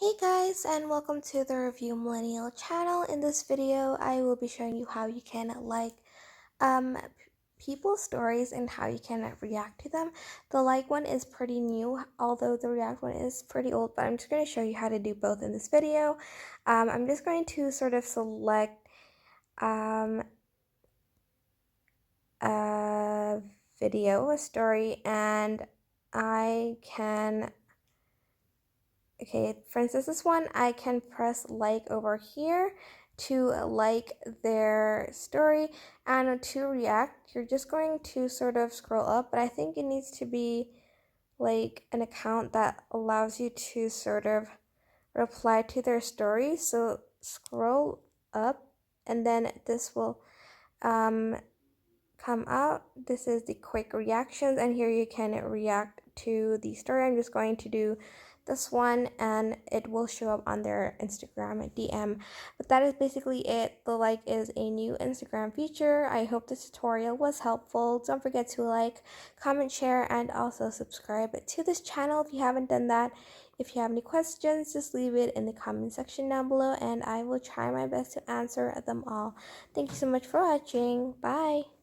Hey guys, and welcome to the Review Millennial channel. In this video, I will be showing you how you can um people's stories and how you can react to them. The like one is pretty new, although the react one is pretty old, but I'm just going to show you how to do both in this video. I'm just going to sort of select um a video, a story, and I can Okay, for instance, this one, I can press like over here to like their story, and to react, you're just going to sort of scroll up, but I think it needs to be like an account that allows you to sort of reply to their story. So scroll up, and then this will um, come out. This is the quick reactions, and here you can react to the story. I'm just going to do this one, and it will show up on their Instagram DM. But that is basically it. The like is a new Instagram feature. I hope this tutorial was helpful. Don't forget to like, comment, share, and also subscribe to this channel if you haven't done that. If you have any questions, just leave it in the comment section down below, and I will try my best to answer them all. Thank you so much for watching. Bye.